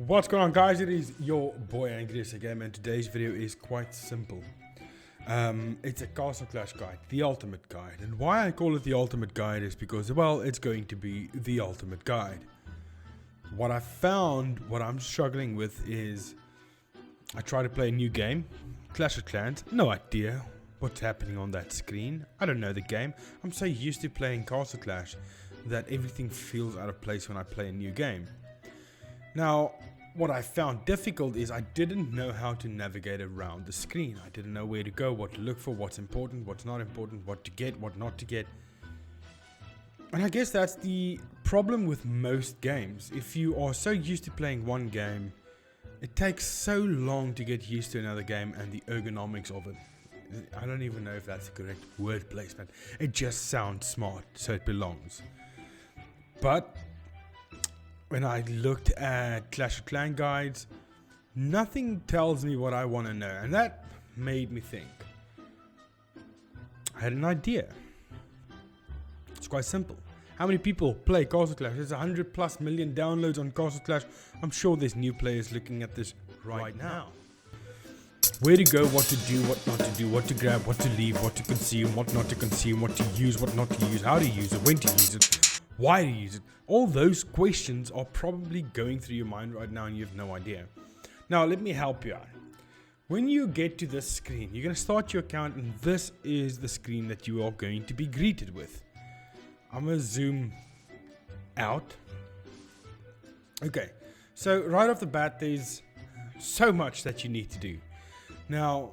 What's going on, guys? It is your boy Angrysagamer, and today's video is quite simple. It's a Castle Clash guide, the ultimate guide. And why I call it the ultimate guide is because, well, it's going to be the ultimate guide. What I found, what I'm struggling with is, I try to play a new game, Clash of Clans, no idea what's happening on that screen. I don't know the game. I'm so used to playing Castle Clash that everything feels out of place when I play a new game. Now, what I found difficult is I didn't know how to navigate around the screen. I didn't know where to go, what to look for, what's important, what's not important, what to get, what not to get. And I guess that's the problem with most games. If you are so used to playing one game, it takes so long to get used to another game and the ergonomics of it. I don't even know if that's the correct word placement. It just sounds smart, so it belongs. But when I looked at Clash of Clans guides, nothing tells me what I want to know, and that made me think. I had an idea. It's quite simple. How many people play Castle Clash? There's 100+ million downloads on Castle Clash. I'm sure there's new players looking at this right now. Where to go, what to do, what not to do, what to grab, what to leave, what to consume, what not to consume, what to use, what not to use, how to use it, when to use it, why to use it. All those questions are probably going through your mind right now and you have no idea. Now, let me help you out. When you get to this screen, you're going to start your account, and this is the screen that you are going to be greeted with. I'm going to zoom out. Okay, so right off the bat, there's so much that you need to do. Now,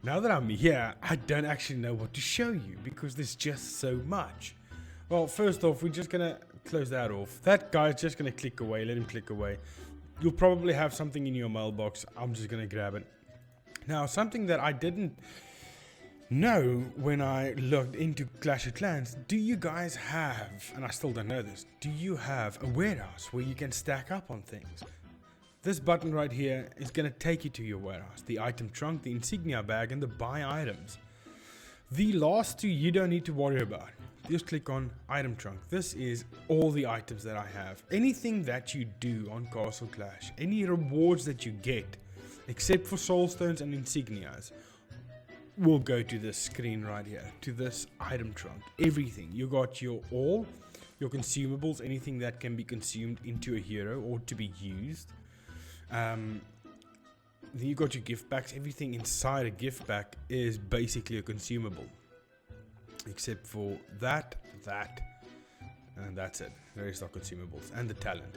now that I'm here, I don't actually know what to show you because there's just so much. Well, first off, we're just going to close that off. That guy's just going to click away. Let him click away. You'll probably have something in your mailbox. I'm just going to grab it. Now, something that I didn't know when I looked into Clash of Clans. Do you guys have, and I still don't know this, do you have a warehouse where you can stack up on things? This button right here is going to take you to your warehouse. The item trunk, the insignia bag, and the buy items. The last two you don't need to worry about. Just click on item trunk. This is all the items that I have. Anything that you do on Castle Clash, any rewards that you get, except for soul stones and insignias, will go to this screen right here, to this item trunk. Everything. You got your consumables, anything that can be consumed into a hero or to be used. Then you got your gift packs. Everything inside a gift pack is basically a consumable. Except for that, and that's it. There is not consumables, and the talent.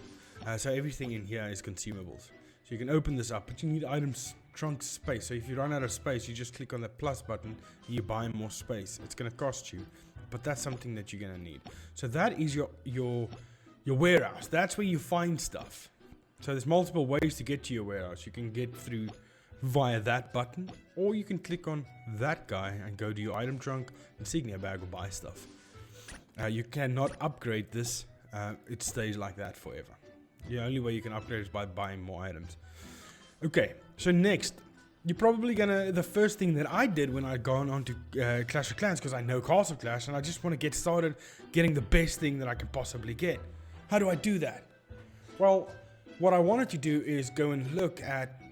So everything in here is consumables. So you can open this up, but you need items trunk space. So if you run out of space, you just click on the plus button, and you buy more space. It's going to cost you, but that's something that you're going to need. So that is your warehouse. That's where you find stuff. So there's multiple ways to get to your warehouse. You can get through via that button, or you can click on that guy and go to your item trunk, insignia bag, or buy stuff. You cannot upgrade this. It stays like that forever. The only way you can upgrade is by buying more items. Okay, so next, you're probably gonna, the first thing that I did when I gone on to Clash of Clans, because I know Castle Clash and I just want to get started getting the best thing that I can possibly get. How do I do that? Well, what I wanted to do is go and look at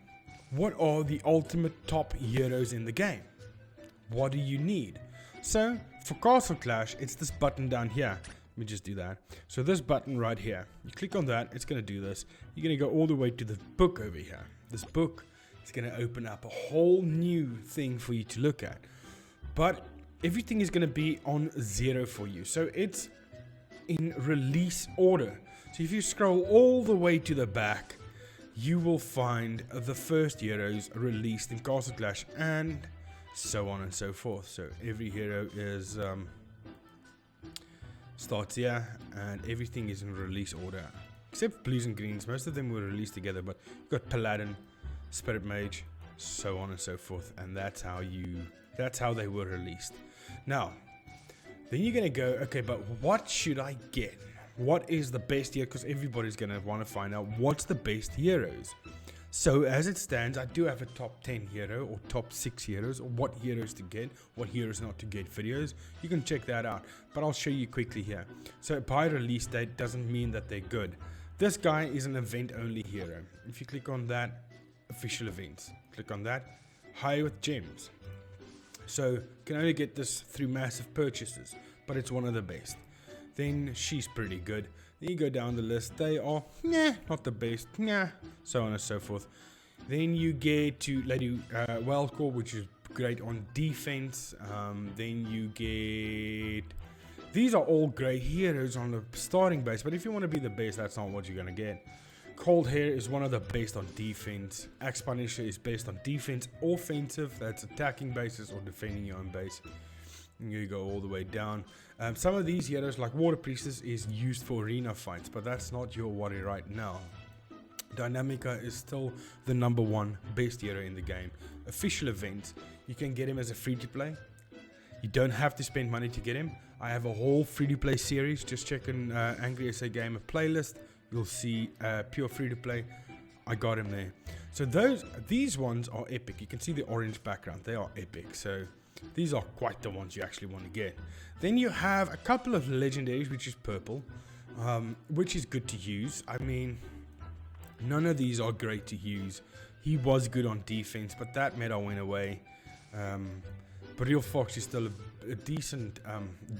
what are the ultimate top heroes in the game. What do you need? So for Castle Clash, it's this button down here. Let me just do that. So this button right here, you click on that, it's going to do this. You're going to go all the way to the book over here. This book is going to open up a whole new thing for you to look at. But everything is going to be on 0 for you. So it's in release order. So if you scroll all the way to the back, you will find the first heroes released in Castle Clash, and so on and so forth. So every hero is starts here, and everything is in release order, except blues and greens. Most of them were released together, but you've got Paladin, Spirit Mage, so on and so forth, and that's how they were released. Now, then you're gonna go, okay, but what should I get? What is the best hero? Because everybody's going to want to find out what's the best heroes. So as it stands, I do have a top 10 hero or top 6 heroes, or what heroes to get, what heroes not to get videos. You can check that out, but I'll show you quickly here. So by release date doesn't mean that they're good. This guy is an event-only hero. If you click on that, official events. Click on that, high with gems. So you can only get this through massive purchases, but it's one of the best. Then she's pretty good. Then you go down the list, they are not the best, so on and so forth. Then you get to Lady Wildcore, which is great on defense. Then you get... These are all great heroes on the starting base, but if you want to be the best, that's not what you're going to get. Cold Hair is one of the best on defense. Axe Punisher is based on defense, offensive, that's attacking bases or defending your own base. And you go all the way down. Some of these heroes, like Water Priestess, is used for arena fights, but that's not your worry right now. Dynamica is still the #1 best hero in the game. Official events, you can get him as a free-to-play. You don't have to spend money to get him. I have a whole free-to-play series. Just check an Angrysagamer playlist. You'll see pure free-to-play. I got him there. So these ones are epic. You can see the orange background. They are epic. So these are quite the ones you actually want to get. Then you have a couple of legendaries, which is purple, which is good to use. I mean, none of these are great to use. He was good on defense, but that meta went away. But Real Fox is still a decent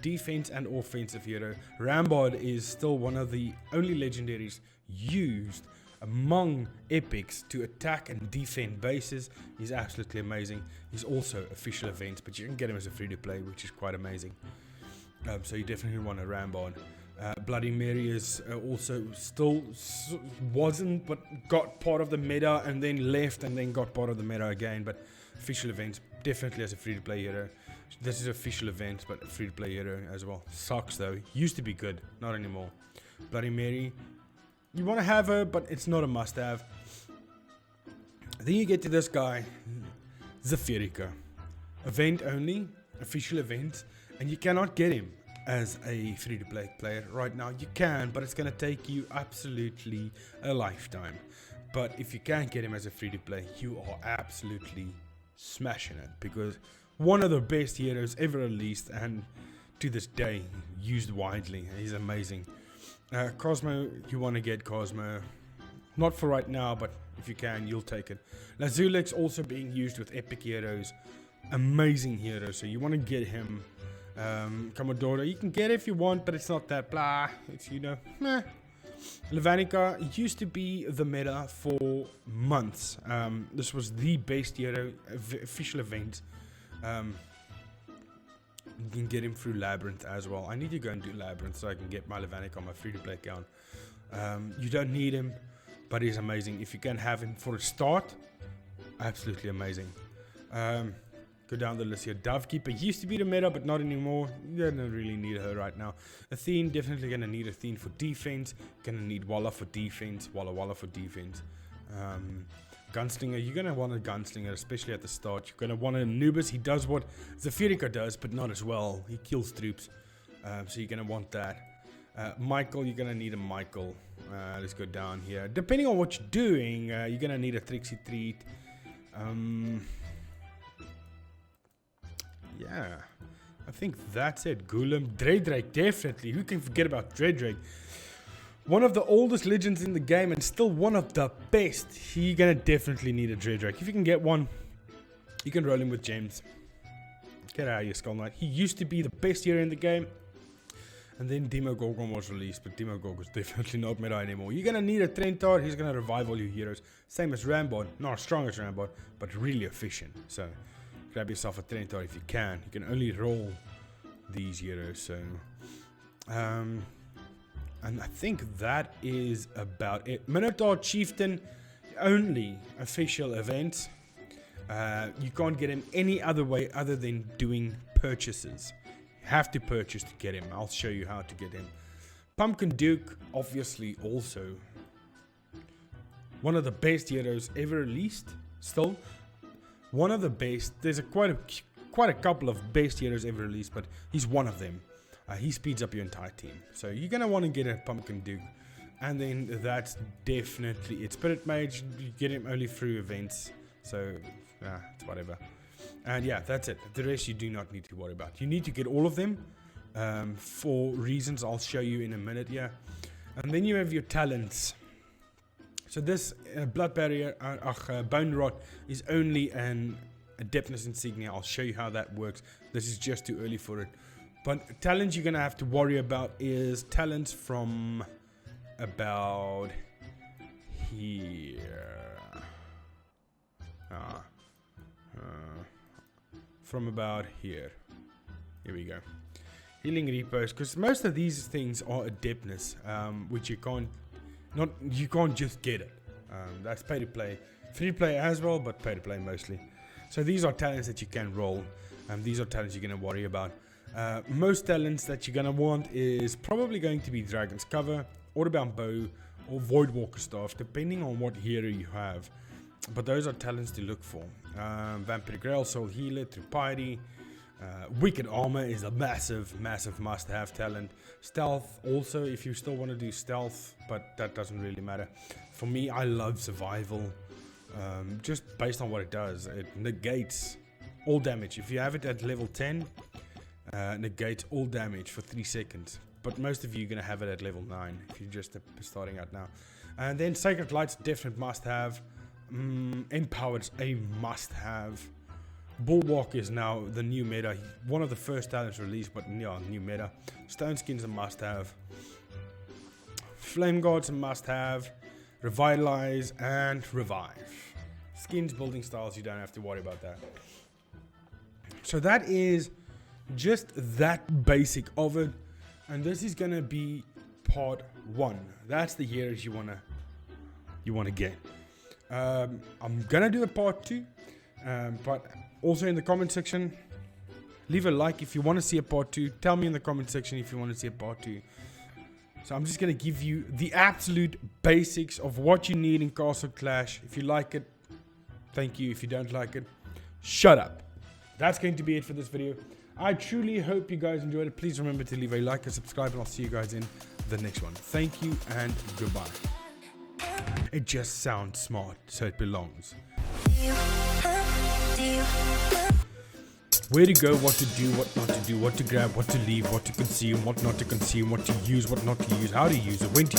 defense and offensive hero. Rambod is still one of the only legendaries used among epics to attack and defend bases. He's absolutely amazing. He's also official events, but you can get him as a free-to-play, which is quite amazing. So you definitely want a Rambod. Bloody Mary is also still wasn't, but got part of the meta and then left and then got part of the meta again. But official events, definitely as a free-to-play hero. This is official event, but a free-to-play hero as well. Sucks though. Used to be good, not anymore. Bloody Mary, you want to have her, but it's not a must-have. Then you get to this guy, Zafirika. Event only, official event, and you cannot get him as a free-to-play player right now. You can, but it's going to take you absolutely a lifetime. But if you can't get him as a free-to-play, you are absolutely smashing it, because one of the best heroes ever released and to this day used widely. He's amazing. Cosmo, you want to get Cosmo, not for right now, but if you can, you'll take it. Lootcakes also being used with epic heroes, amazing heroes, so you want to get him. Commodore, you can get it if you want, but it's not that blah, it's, you know, meh. Levanica used to be the meta for months. This was the best hero, official event. You can get him through Labyrinth as well. I need to go and do Labyrinth so I can get my Levanica on my free-to-play account. You don't need him, but he's amazing. If you can have him for a start, absolutely amazing. Go down the list here. Dovekeeper used to be the meta, but not anymore. You don't really need her right now. Athene, definitely going to need Athene for defense. Going to need Walla for defense. Walla for defense. Gunslinger, you're going to want a Gunslinger, especially at the start. You're going to want a Anubis. He does what Zafirika does, but not as well. He kills troops. So you're going to want that. Michael, you're going to need a Michael. Let's go down here. Depending on what you're doing, you're going to need a Trixie Treat. Yeah, I think that's it. Golem, Dredrake, definitely. Who can forget about Dredrake? One of the oldest legends in the game and still one of the best. You're gonna definitely need a Dredrake. If you can get one, you can roll him with gems. Get out of here, Skull Knight. He used to be the best hero in the game. And then Demogorgon was released, but Demogorgon is definitely not meta anymore. You're gonna need a Trentar. He's gonna revive all your heroes. Same as Rambod. Not as strong as Rambod, but really efficient. So grab yourself a Trentar if you can. You can only roll these heroes. So, and I think that is about it. Minotaur Chieftain, only official event. You can't get him any other way other than doing purchases. You have to purchase to get him. I'll show you how to get him. Pumpkin Duke, obviously also one of the best heroes ever released. Still one of the best. There's quite a couple of best heroes ever released, but he's one of them. He speeds up your entire team. So you're going to want to get a Pumpkin Duke. And then that's definitely it. Spirit Mage, you get him only through events. So, it's whatever. And yeah, that's it. The rest you do not need to worry about. You need to get all of them for reasons I'll show you in a minute here. And then you have your talents. So this blood barrier, bone rot, is only an adeptness insignia. I'll show you how that works. This is just too early for it. But talents you're gonna have to worry about is talents from about here. From about here. Here we go. Healing repos, because most of these things are adeptness, which you can't just get it. That's pay to play, free to play as well, but pay to play mostly. So these are talents that you can roll. These are talents you're gonna worry about. Most talents that you're gonna want is probably going to be Dragon's Cover, Orderbound Bow, or Voidwalker Staff, depending on what hero you have. But those are talents to look for. Vampire Grail, Soul Healer, True Piety. Wicked Armor is a massive must-have talent. Stealth also, if you still want to do stealth, but that doesn't really matter. For me, I love Survival, just based on what it does. It negates all damage. If you have it at level 10, negates all damage for 3 seconds. But most of you are going to have it at level 9 if you're just starting out now. And then Sacred Light's definite must-have. Empowered's a must-have. Bulwark is now the new meta. One of the first talents released, but yeah, new meta. Stone Skin's a must-have. Flame Guard's a must-have. Revitalize and Revive. Skins, building styles, you don't have to worry about that. So that is just that basic of it. And this is gonna be part 1. That's the heroes you wanna get. I'm gonna do a part 2, but also in the comment section, leave a like if you want to see a part 2. Tell me in the comment section if you want to see a part 2. So I'm just gonna give you the absolute basics of what you need in Castle Clash. If you like it, thank you. If you don't like it, shut up. That's going to be it for this video. I truly hope you guys enjoyed it. Please remember to leave a like and subscribe, and I'll see you guys in the next one. Thank you and goodbye. It just sounds smart, so it belongs. Where to go, what to do, what not to do, what to grab, what to leave, what to consume, what not to consume, what to use, what not to use, how to use it, when to